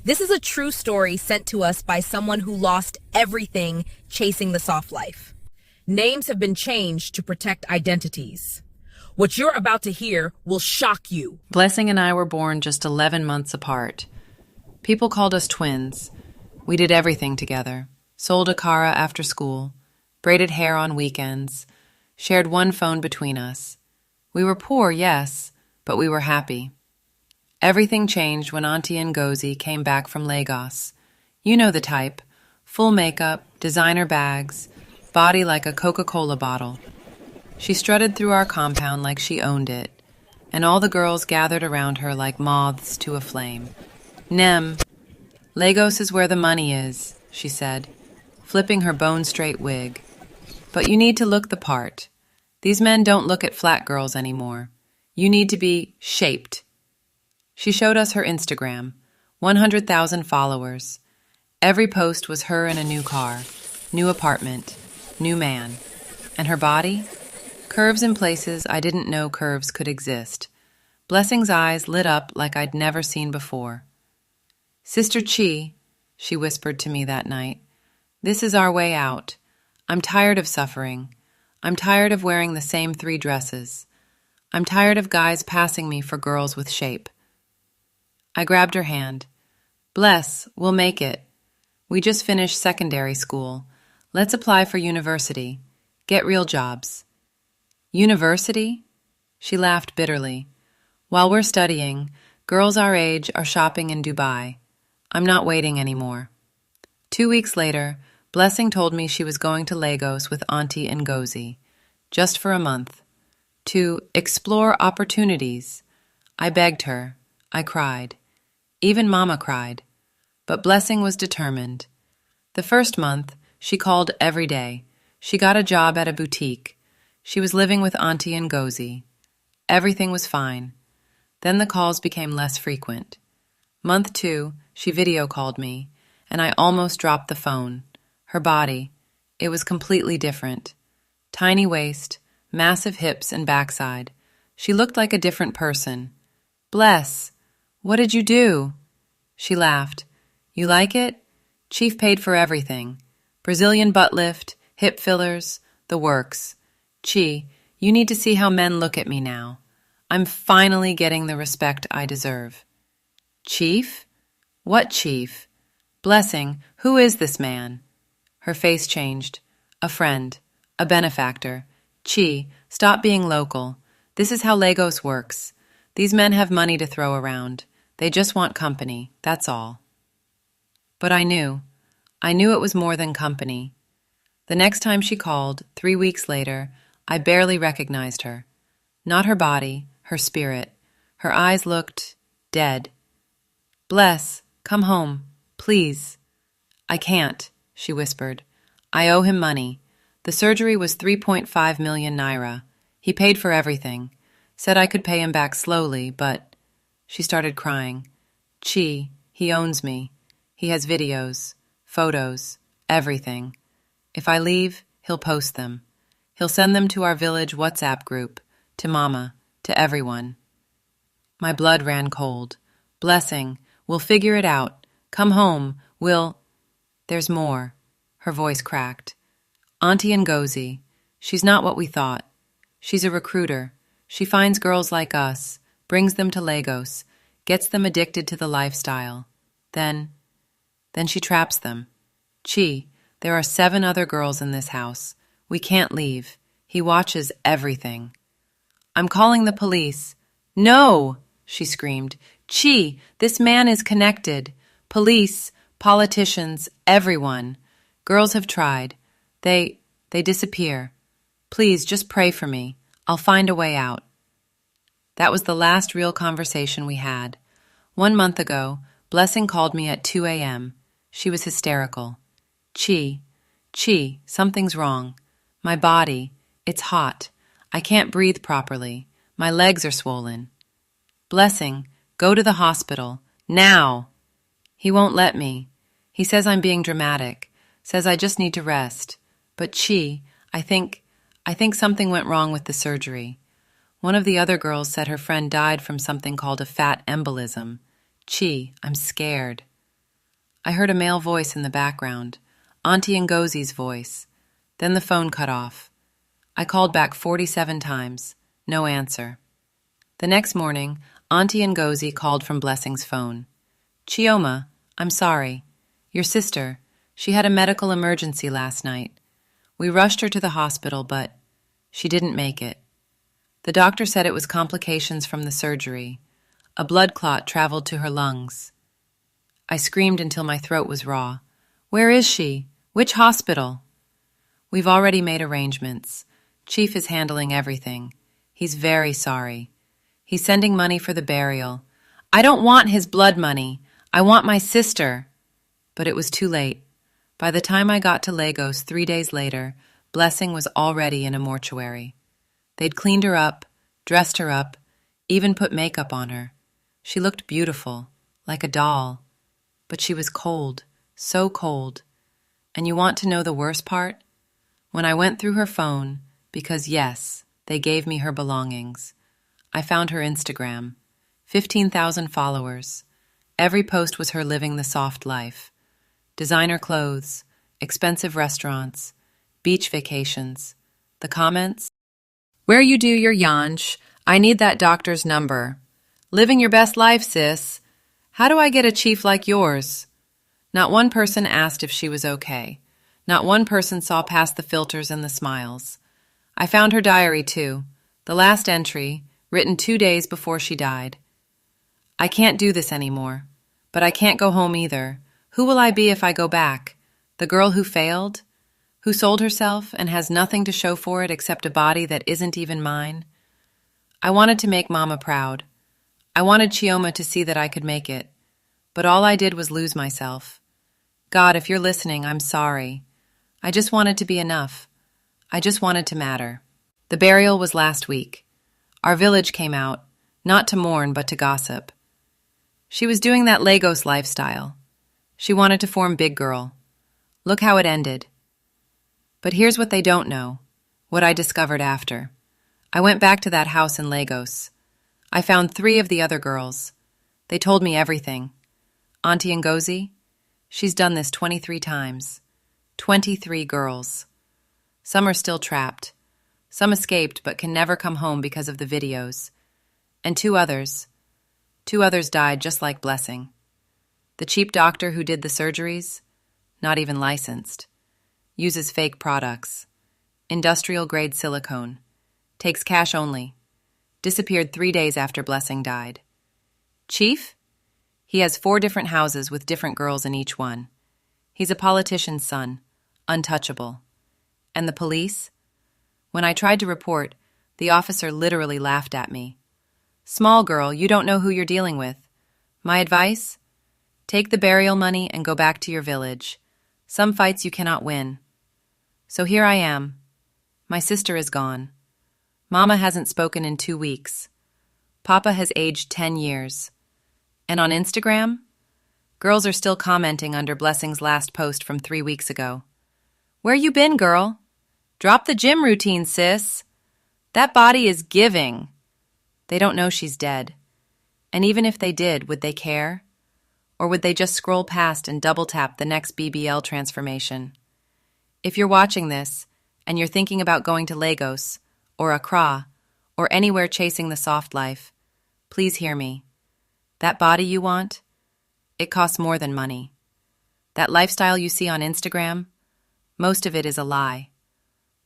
This is a true story sent to us by someone who lost everything chasing the soft life. Names have been changed to protect identities. What you're about to hear will shock you. Blessing and I were born just 11 months apart. People called us twins. We did everything together. Sold Akara after school, braided hair on weekends, shared one phone between us. We were poor, yes, but we were happy. Everything changed when Auntie Ngozi came back from Lagos. You know the type. Full makeup, designer bags, body like a Coca-Cola bottle. She strutted through our compound like she owned it, and all the girls gathered around her like moths to a flame. "Nem, Lagos is where the money is," she said, flipping her bone-straight wig. "But you need to look the part. These men don't look at flat girls anymore. You need to be shaped." She showed us her Instagram, 100,000 followers. Every post was her in a new car, new apartment, new man. And her body? Curves in places I didn't know curves could exist. Blessing's eyes lit up like I'd never seen before. "Sister Chi," she whispered to me that night, "this is our way out. I'm tired of suffering. I'm tired of wearing the same 3 dresses. I'm tired of guys passing me for girls with shape." I grabbed her hand. "Bless, we'll make it. We just finished secondary school. Let's apply for university. Get real jobs." "University?" She laughed bitterly. "While we're studying, girls our age are shopping in Dubai. I'm not waiting anymore." 2 weeks later, Blessing told me she was going to Lagos with Auntie Ngozi, just for a month, to explore opportunities. I begged her. I cried. Even Mama cried. But Blessing was determined. The first month, she called every day. She got a job at a boutique. She was living with Auntie Ngozi. Everything was fine. Then the calls became less frequent. Month 2, she video called me, and I almost dropped the phone. Her body, it was completely different. Tiny waist, massive hips and backside. She looked like a different person. "Bless, what did you do?" She laughed. "You like it? Chief paid for everything. Brazilian butt lift, hip fillers, the works. Chi, you need to see how men look at me now. I'm finally getting the respect I deserve." "Chief? What chief?" "Blessing, who is this man?" Her face changed. "A friend. A benefactor. Chi, stop being local. This is how Lagos works. These men have money to throw around. They just want company, that's all." But I knew it was more than company. The next time she called, 3 weeks later, I barely recognized her. Not her body, her spirit. Her eyes looked dead. "Bless, come home, please." "I can't," she whispered. "I owe him money. The surgery was 3.5 million naira. He paid for everything. Said I could pay him back slowly, but..." She started crying. "Chi, he owns me. He has videos, photos, everything. If I leave, he'll post them. He'll send them to our village WhatsApp group, to Mama, to everyone." My blood ran cold. "Blessing, we'll figure it out. Come home, we'll..." "There's more." Her voice cracked. "Auntie Ngozi, she's not what we thought. She's a recruiter. She finds girls like us, brings them to Lagos, gets them addicted to the lifestyle. Then she traps them. Chi, there are 7 other girls in this house. We can't leave. He watches everything." "I'm calling the police." "No!" she screamed. "Chi, this man is connected. Police, politicians, everyone. Girls have tried. They disappear. Please, just pray for me. I'll find a way out." That was the last real conversation we had. 1 month ago, Blessing called me at 2 a.m. She was hysterical. Chi, something's wrong. My body, it's hot. I can't breathe properly. My legs are swollen." "Blessing, go to the hospital. Now!" "He won't let me. He says I'm being dramatic. Says I just need to rest. But Chi, I think something went wrong with the surgery. One of the other girls said her friend died from something called a fat embolism. Chi, I'm scared." I heard a male voice in the background, Auntie Ngozi's voice. Then the phone cut off. I called back 47 times. No answer. The next morning, Auntie Ngozi called from Blessing's phone. Chioma, I'm sorry. Your sister, she had a medical emergency last night. We rushed her to the hospital, but she didn't make it. The doctor said it was complications from the surgery. A blood clot traveled to her lungs. I screamed until my throat was raw. Where is she? Which hospital? We've already made arrangements. Chief is handling everything. He's very sorry. He's sending money for the burial. I don't want his blood money. I want my sister. But it was too late. By the time I got to Lagos 3 days later, Blessing was already in a mortuary. They'd cleaned her up, dressed her up, even put makeup on her. She looked beautiful, like a doll. But she was cold, so cold. And you want to know the worst part? When I went through her phone, because yes, they gave me her belongings, I found her Instagram. 15,000 followers. Every post was her living the soft life. Designer clothes, expensive restaurants, beach vacations. The comments? Where you do your yansh, I need that doctor's number. Living your best life, sis. How do I get a chief like yours? Not one person asked if she was okay. Not one person saw past the filters and the smiles. I found her diary, too. The last entry, written 2 days before she died. I can't do this anymore. But I can't go home either. Who will I be if I go back? The girl who failed? Who sold herself and has nothing to show for it except a body that isn't even mine? I wanted to make Mama proud. I wanted Chioma to see that I could make it. But all I did was lose myself. God, if you're listening, I'm sorry. I just wanted to be enough. I just wanted to matter. The burial was last week. Our village came out, not to mourn but to gossip. She was doing that Lagos lifestyle. She wanted to form big girl. Look how it ended. But here's what they don't know, what I discovered after. I went back to that house in Lagos. I found 3 of the other girls. They told me everything. Auntie Ngozi, she's done this 23 times. 23 girls. Some are still trapped. Some escaped but can never come home because of the videos. And 2 others died just like Blessing. The cheap doctor who did the surgeries, not even licensed, uses fake products, industrial-grade silicone, takes cash only, disappeared 3 days after Blessing died. Chief? He has 4 different houses with different girls in each one. He's a politician's son, untouchable. And the police? When I tried to report, the officer literally laughed at me. Small girl, you don't know who you're dealing with. My advice? Take the burial money and go back to your village. Some fights you cannot win. So here I am. My sister is gone. Mama hasn't spoken in 2 weeks. Papa has aged 10 years. And on Instagram? Girls are still commenting under Blessing's last post from 3 weeks ago. Where you been, girl? Drop the gym routine, sis. That body is giving. They don't know she's dead. And even if they did, would they care? Or would they just scroll past and double-tap the next BBL transformation? If you're watching this, and you're thinking about going to Lagos, or Accra, or anywhere chasing the soft life, please hear me. That body you want? It costs more than money. That lifestyle you see on Instagram? Most of it is a lie.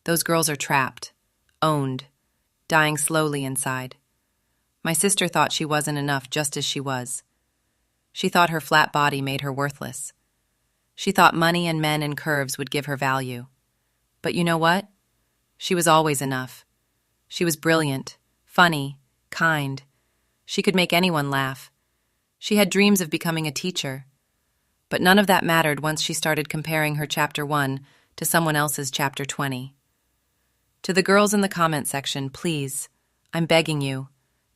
Those girls are trapped, owned, dying slowly inside. My sister thought she wasn't enough just as she was. She thought her flat body made her worthless. She thought money and men and curves would give her value. But you know what? She was always enough. She was brilliant, funny, kind. She could make anyone laugh. She had dreams of becoming a teacher. But none of that mattered once she started comparing her Chapter 1 to someone else's Chapter 20. To the girls in the comment section, please, I'm begging you,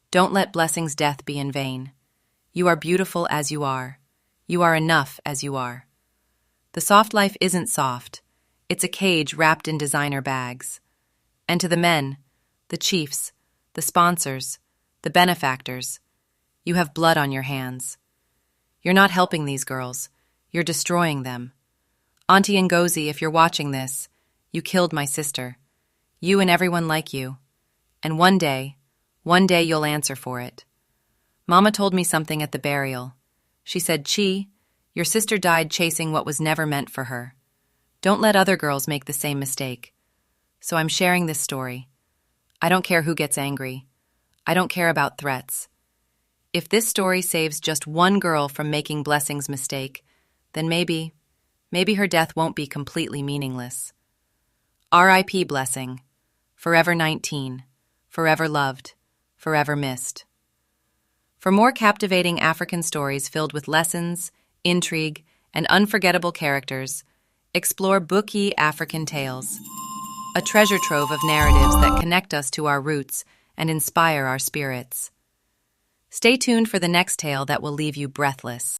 don't let Blessing's death be in vain. You are beautiful as you are. You are enough as you are. The soft life isn't soft. It's a cage wrapped in designer bags. And to the men, the chiefs, the sponsors, the benefactors, you have blood on your hands. You're not helping these girls. You're destroying them. Auntie Ngozi, if you're watching this, you killed my sister. You and everyone like you. And one day you'll answer for it. Mama told me something at the burial. She said, Chi, your sister died chasing what was never meant for her. Don't let other girls make the same mistake. So I'm sharing this story. I don't care who gets angry. I don't care about threats. If this story saves just one girl from making Blessing's mistake, then maybe her death won't be completely meaningless. R.I.P. Blessing. Forever 19. Forever loved. Forever missed. For more captivating African stories filled with lessons, intrigue, and unforgettable characters, explore Booki AfricanTales, a treasure trove of narratives that connect us to our roots and inspire our spirits. Stay tuned for the next tale that will leave you breathless.